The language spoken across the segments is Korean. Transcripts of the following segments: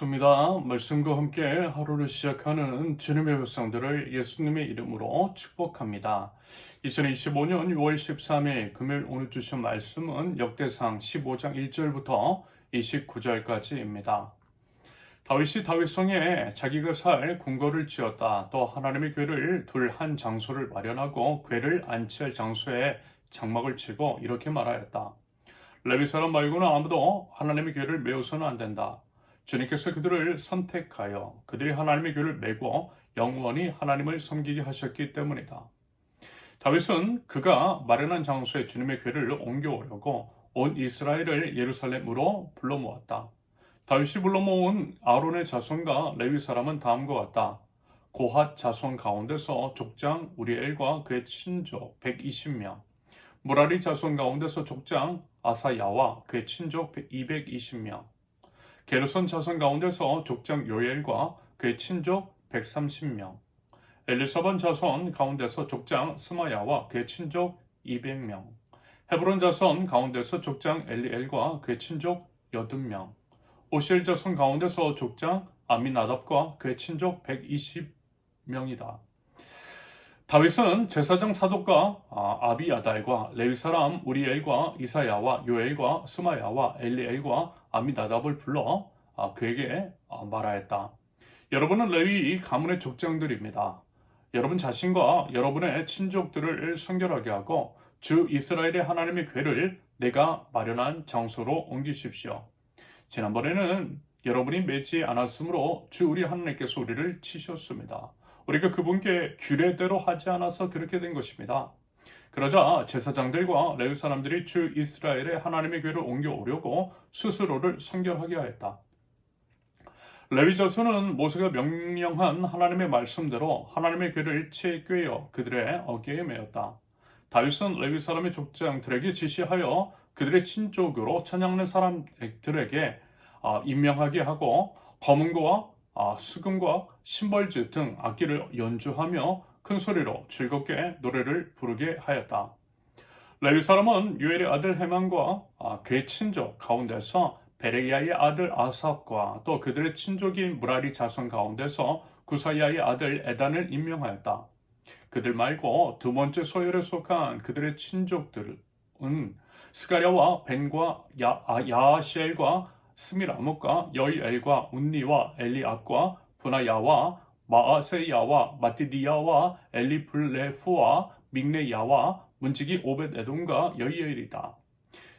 반갑습니다. 말씀과 함께 하루를 시작하는 주님의 백성들을 예수님의 이름으로 축복합니다. 2025년 6월 13일 금요일 오늘 주신 말씀은 역대상 15장 1절부터 29절까지입니다. 다윗이 다윗성에 자기가 살 궁궐을 지었다. 또 하나님의 궤를 둘 한 장소를 마련하고 궤를 안치할 장소에 장막을 치고 이렇게 말하였다. 레위 사람 말고는 아무도 하나님의 궤를 메어서는 안 된다. 주님께서 그들을 선택하여 그들이 하나님의 궤를 메고 영원히 하나님을 섬기게 하셨기 때문이다. 다윗은 그가 마련한 장소에 주님의 궤를 옮겨오려고 온 이스라엘을 예루살렘으로 불러 모았다. 다윗이 불러 모은 아론의 자손과 레위 사람은 다음과 같다. 고핫 자손 가운데서 족장 우리엘과 그의 친족 120명, 무라리 자손 가운데서 족장 아사야와 그의 친족 220명, 게르손 자손 가운데서 족장 요엘과 그의 친족 130명, 엘리사반 자손 가운데서 족장 스마야와 그의 친족 200명, 헤브론 자손 가운데서 족장 엘리엘과 그의 친족 80명, 오시엘 자손 가운데서 족장 아미나답과 그의 친족 120명이다. 다윗은 제사장 사독과 아비야달과 레위 사람 우리엘과 이사야와 요엘과 스마야와 엘리엘과 아미나답을 불러 그에게 말하였다. 여러분은 레위 가문의 족장들입니다. 여러분 자신과 여러분의 친족들을 성결하게 하고 주 이스라엘의 하나님의 궤를 내가 마련한 장소로 옮기십시오. 지난번에는 여러분이 맺지 않았으므로 주 우리 하나님께서 우리를 치셨습니다. 우리가 그분께 규례대로 하지 않아서 그렇게 된 것입니다. 그러자 제사장들과 레위 사람들이 주 이스라엘의 하나님의 궤를 옮겨오려고 스스로를 성결하게 하였다. 레위 자손은 모세가 명령한 하나님의 말씀대로 하나님의 궤를 채 꿰어 그들의 어깨에 메었다. 다윗은 레위 사람의 족장들에게 지시하여 그들의 친족으로 찬양하는 사람들에게 임명하게 하고 검은고와 수금과 심벌즈 등 악기를 연주하며 큰 소리로 즐겁게 노래를 부르게 하였다. 레위 사람은 요엘의 아들 헤만과 그의 친족 가운데서 베레야의 아들 아삽과 또 그들의 친족인 무라리 자손 가운데서 구사야의 아들 에단을 임명하였다. 그들 말고 두 번째 소열에 속한 그들의 친족들은 스가랴와 벤과 야하시엘과 스미라뭇과 여이엘과 운니와 엘리압과 분하야와 마아세야와 마티디야와 엘리플레프와 믹네야와 문지기 오벳에돔과 여이엘이다.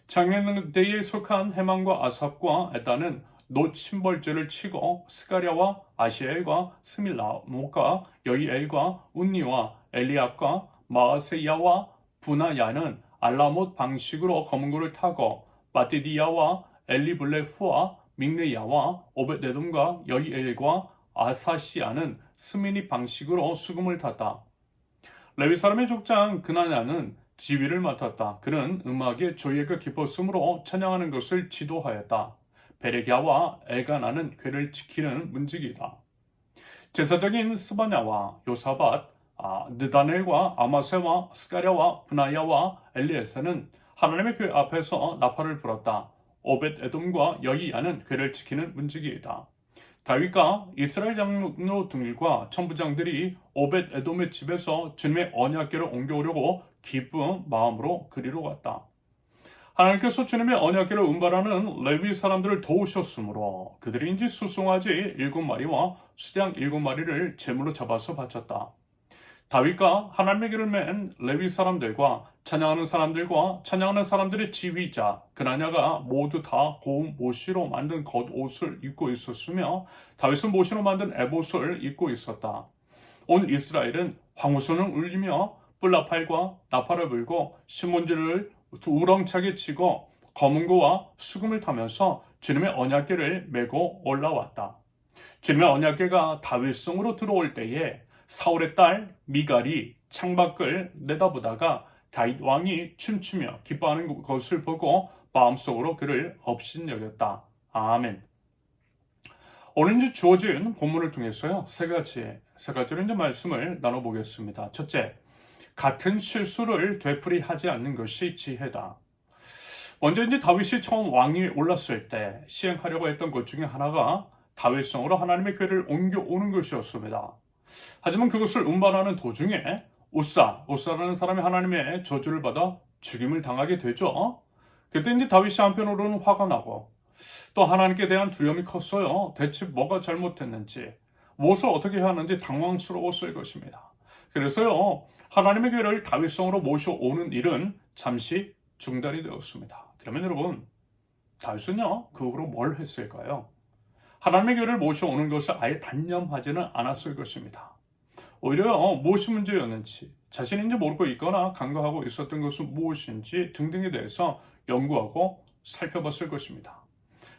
장년대에 속한 헤만과 아삽과 에단은 놋 심벌제를 치고 스가랴와 아시엘과 스밀라못과 여이엘과 운니와 엘리압과 마아세야와 분하야는 알라못 방식으로 검은고를 타고 마티디야와 엘리블레프와 믹네야와 오벳에돔과 여이엘과 아사시아는 스미니 방식으로 수금을 탔다. 레위 사람의 족장 그나냐는 지휘를 맡았다. 그는 음악의 조예가 깊었으므로 찬양하는 것을 지도하였다. 베레갸와 엘가나는 궤를 지키는 문지기다. 제사장인 스바냐와 요사밧, 느다넬과 아마세와 스가랴와 분하야와 엘리에세는 하나님의 궤 앞에서 나팔을 불었다. 오벳에돔과 여이야는 궤를 지키는 문지기이다. 다윗과 이스라엘 장로들과 천부장들이 오벳에돔의 집에서 주님의 언약궤를 옮겨오려고 기쁜 마음으로 그리로 갔다. 하나님께서 주님의 언약궤를 운반하는 레위 사람들을 도우셨으므로 그들이 인지 수송아지 7마리와 수양 7마리를 제물로 잡아서 바쳤다. 다윗과 하나님의 궤를 맨 레위 사람들과 찬양하는 사람들의 지휘자 그나냐가 모두 다 고운 모시로 만든 겉옷을 입고 있었으며 다윗은 모시로 만든 에봇을 입고 있었다. 온 이스라엘은 황무선을 울리며 뿔나팔과 나팔을 불고 신문지를 우렁차게 치고 검은고와 수금을 타면서 주님의 언약궤를 메고 올라왔다. 주님의 언약궤가 다윗성으로 들어올 때에 사울의 딸 미갈이 창밖을 내다보다가 다윗 왕이 춤추며 기뻐하는 것을 보고 마음속으로 그를 업신여겼다. 아멘. 오늘 이제 주어진 본문을 통해서요 세 가지로 이제 말씀을 나눠보겠습니다. 첫째, 같은 실수를 되풀이하지 않는 것이 지혜다. 먼저 이제 다윗이 처음 왕위에 올랐을 때 시행하려고 했던 것 중에 하나가 다윗성으로 하나님의 궤를 옮겨오는 것이었습니다. 하지만 그것을 운반하는 도중에 우사라는 사람이 하나님의 저주를 받아 죽임을 당하게 되죠. 그때 이제 다윗이 한편으로는 화가 나고 또 하나님께 대한 두려움이 컸어요. 대체 뭐가 잘못했는지, 무엇을 어떻게 해야 하는지 당황스러웠을 것입니다. 그래서요, 하나님의 궤를 다윗성으로 모셔오는 일은 잠시 중단이 되었습니다. 그러면 여러분, 다윗은요, 그 후로 뭘 했을까요? 하나님의 궤를 모셔오는 것을 아예 단념하지는 않았을 것입니다. 오히려 무엇이 문제였는지, 자신인지 모르고 있거나 간과하고 있었던 것은 무엇인지 등등에 대해서 연구하고 살펴봤을 것입니다.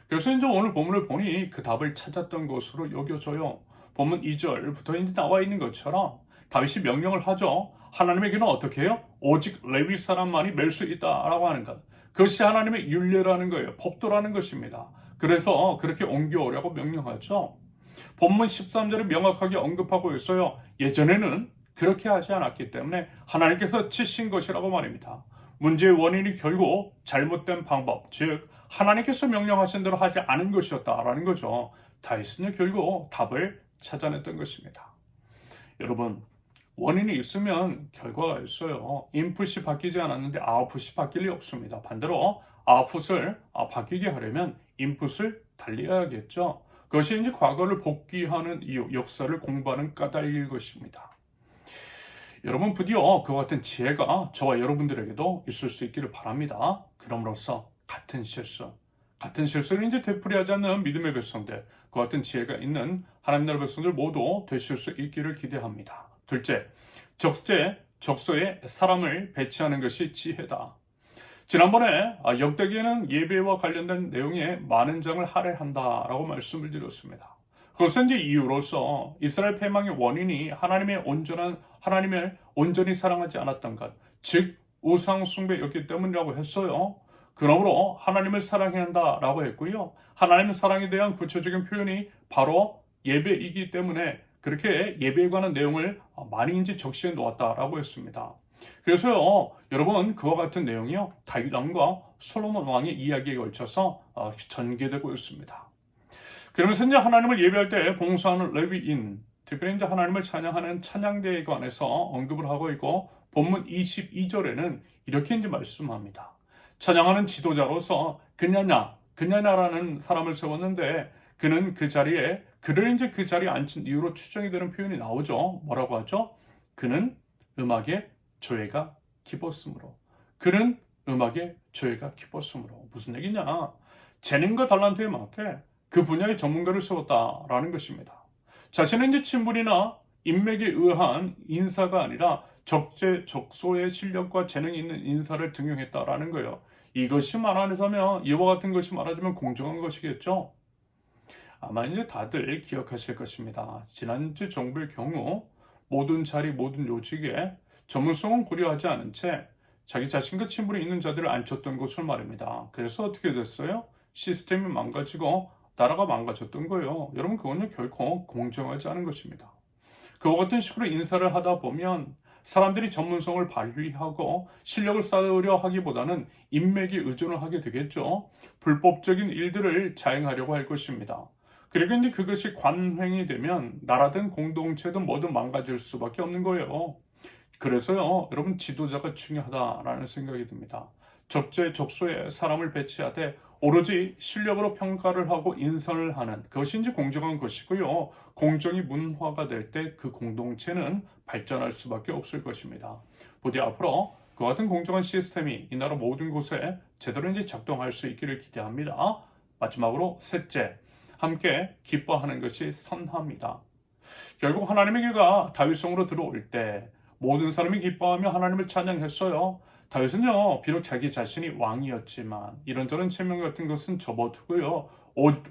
그래서 이제 오늘 본문을 보니 그 답을 찾았던 것으로 여겨져요. 본문 2절부터 이제 나와 있는 것처럼 다윗이 명령을 하죠. 하나님의 궤는 어떻게 해요? 오직 레위 사람만이 멜 수 있다라고 하는 것. 그것이 하나님의 율례라는 거예요. 법도라는 것입니다. 그래서 그렇게 옮겨오라고 명령하죠. 본문 13절에 명확하게 언급하고 있어요. 예전에는 그렇게 하지 않았기 때문에 하나님께서 치신 것이라고 말입니다. 문제의 원인이 결국 잘못된 방법, 즉 하나님께서 명령하신 대로 하지 않은 것이었다라는 거죠. 다윗은 결국 답을 찾아냈던 것입니다. 여러분, 원인이 있으면 결과가 있어요. 인풋이 바뀌지 않았는데 아웃풋이 바뀔 리 없습니다. 반대로 아웃풋을 바뀌게 하려면 인풋을 달리해야겠죠. 그것이 이제 과거를 복귀하는 이유, 역사를 공부하는 까닭일 것입니다. 여러분, 부디어 그와 같은 지혜가 저와 여러분들에게도 있을 수 있기를 바랍니다. 그럼으로써 같은 실수를 이제 되풀이하지 않는 믿음의 백성들, 그와 같은 지혜가 있는 하나님 나라 백성들 모두 되실 수 있기를 기대합니다. 둘째, 적소에 사람을 배치하는 것이 지혜다. 지난번에 역대기에는 예배와 관련된 내용에 많은 장을 할애한다라고 말씀을 드렸습니다. 그것은 이제 이유로서 이스라엘 패망의 원인이 하나님을 온전히 사랑하지 않았던 것, 즉 우상 숭배였기 때문이라고 했어요. 그러므로 하나님을 사랑해야 한다라고 했고요. 하나님의 사랑에 대한 구체적인 표현이 바로 예배이기 때문에 그렇게 예배에 관한 내용을 많이 이제 적시해 놓았다라고 했습니다. 그래서요, 여러분, 그와 같은 내용이요, 다윗 왕과 솔로몬 왕의 이야기에 걸쳐서 전개되고 있습니다. 그러면서 이제 하나님을 예배할 때 봉사하는 레위인, 특별히 이제 하나님을 찬양하는 찬양대에 관해서 언급을 하고 있고, 본문 22절에는 이렇게 이제 말씀합니다. 찬양하는 지도자로서 그냐냐라는 사람을 세웠는데, 그는 그를 이제 그 자리에 앉힌 이유로 추정이 되는 표현이 나오죠. 뭐라고 하죠? 그는 음악의 조예가 깊었으므로. 무슨 얘기냐? 재능과 달란트에 맞게 그 분야의 전문가를 세웠다라는 것입니다. 자신의 이제 친분이나 인맥에 의한 인사가 아니라 적소의 실력과 재능이 있는 인사를 등용했다라는 거예요. 이것이 말하자면 이와 같은 것이 말하자면 공정한 것이겠죠. 아마 이제 다들 기억하실 것입니다. 지난주 정부의 경우 모든 자리, 모든 요직에 전문성은 고려하지 않은 채 자기 자신과 친분이 있는 자들을 앉혔던 것을 말입니다. 그래서 어떻게 됐어요? 시스템이 망가지고 나라가 망가졌던 거예요. 여러분, 그건요 결코 공정하지 않은 것입니다. 그와 같은 식으로 인사를 하다 보면 사람들이 전문성을 발휘하고 실력을 쌓으려 하기보다는 인맥에 의존을 하게 되겠죠. 불법적인 일들을 자행하려고 할 것입니다. 그리고 이제 그것이 관행이 되면 나라든 공동체든 뭐든 망가질 수밖에 없는 거예요. 그래서요, 여러분, 지도자가 중요하다라는 생각이 듭니다. 적소에 사람을 배치하되 오로지 실력으로 평가를 하고 인선을 하는 그것이 이제 공정한 것이고요. 공정이 문화가 될 때 그 공동체는 발전할 수밖에 없을 것입니다. 부디 앞으로 그와 같은 공정한 시스템이 이 나라 모든 곳에 제대로 이제 작동할 수 있기를 기대합니다. 마지막으로 셋째, 함께 기뻐하는 것이 선합니다. 결국 하나님의 궤가 다윗성으로 들어올 때 모든 사람이 기뻐하며 하나님을 찬양했어요. 다윗은요, 비록 자기 자신이 왕이었지만 이런저런 체면 같은 것은 접어두고요,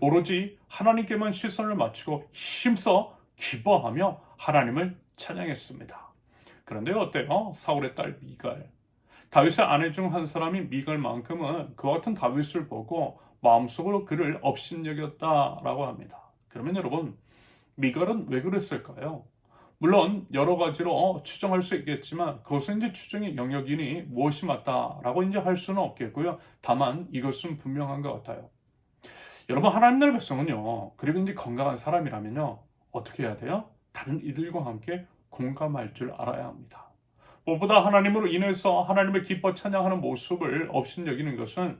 오로지 하나님께만 시선을 맞추고 힘써 기뻐하며 하나님을 찬양했습니다. 그런데 어때요? 사울의 딸 미갈, 다윗의 아내 중 한 사람인 미갈만큼은 그와 같은 다윗을 보고 마음속으로 그를 업신여겼다라고 합니다. 그러면 여러분, 미갈은 왜 그랬을까요? 물론 여러 가지로 추정할 수 있겠지만 그것은 이제 추정의 영역이니 무엇이 맞다라고 이제 할 수는 없겠고요. 다만 이것은 분명한 것 같아요. 여러분, 하나님 나라의 백성은요, 그리고 이제 건강한 사람이라면요, 어떻게 해야 돼요? 다른 이들과 함께 공감할 줄 알아야 합니다. 무엇보다 하나님으로 인해서 하나님을 기뻐 찬양하는 모습을 업신여기는 것은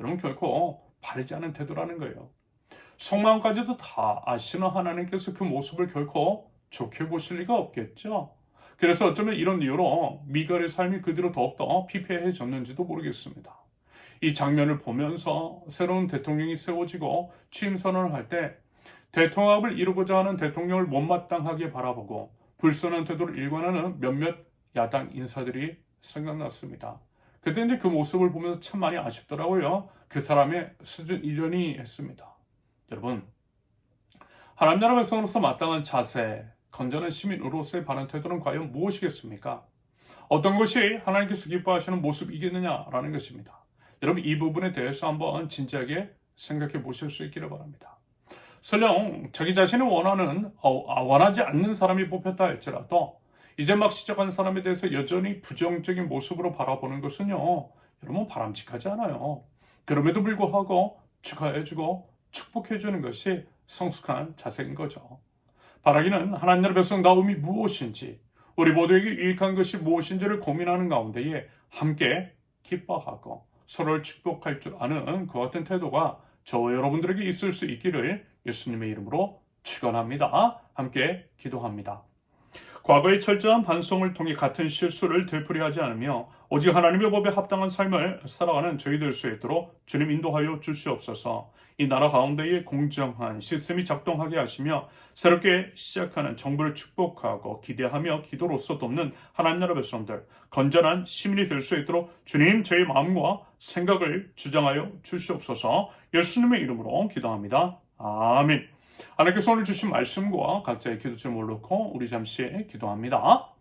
여러분 결코 바르지 않은 태도라는 거예요. 속마음까지도 다 아시는 하나님께서 그 모습을 결코 좋게 보실 리가 없겠죠. 그래서 어쩌면 이런 이유로 미갈의 삶이 그대로 더욱더 피폐해졌는지도 모르겠습니다. 이 장면을 보면서 새로운 대통령이 세워지고 취임 선언을 할 때 대통합을 이루고자 하는 대통령을 못마땅하게 바라보고 불손한 태도를 일관하는 몇몇 야당 인사들이 생각났습니다. 그때 이제 그 모습을 보면서 참 많이 아쉽더라고요. 그 사람의 수준 일련이 했습니다. 여러분, 하나님 나라 백성으로서 마땅한 자세, 건전한 시민으로서의 바른 태도는 과연 무엇이겠습니까? 어떤 것이 하나님께서 기뻐하시는 모습이겠느냐라는 것입니다. 여러분, 이 부분에 대해서 한번 진지하게 생각해 보실 수 있기를 바랍니다. 설령 자기 자신이 원하지 않는 사람이 뽑혔다 할지라도 이제 막 시작한 사람에 대해서 여전히 부정적인 모습으로 바라보는 것은요, 여러분 바람직하지 않아요. 그럼에도 불구하고 축하해주고 축복해주는 것이 성숙한 자세인 거죠. 바라기는 하나님 나라 백성다움이 무엇인지, 우리 모두에게 유익한 것이 무엇인지를 고민하는 가운데에 함께 기뻐하고 서로를 축복할 줄 아는 그 같은 태도가 저와 여러분들에게 있을 수 있기를 예수님의 이름으로 축원합니다. 함께 기도합니다. 과거의 철저한 반성을 통해 같은 실수를 되풀이하지 않으며 오직 하나님의 법에 합당한 삶을 살아가는 저희 될 수 있도록 주님 인도하여 주시옵소서. 이 나라 가운데에 공정한 시스템이 작동하게 하시며 새롭게 시작하는 정부를 축복하고 기대하며 기도로서 돕는 하나님 나라 백성들, 건전한 시민이 될 수 있도록 주님 저희 마음과 생각을 주장하여 주시옵소서. 예수님의 이름으로 기도합니다. 아멘. 하나님께서 오늘 주신 말씀과 각자의 기도 제목을 놓고 우리 잠시 기도합니다.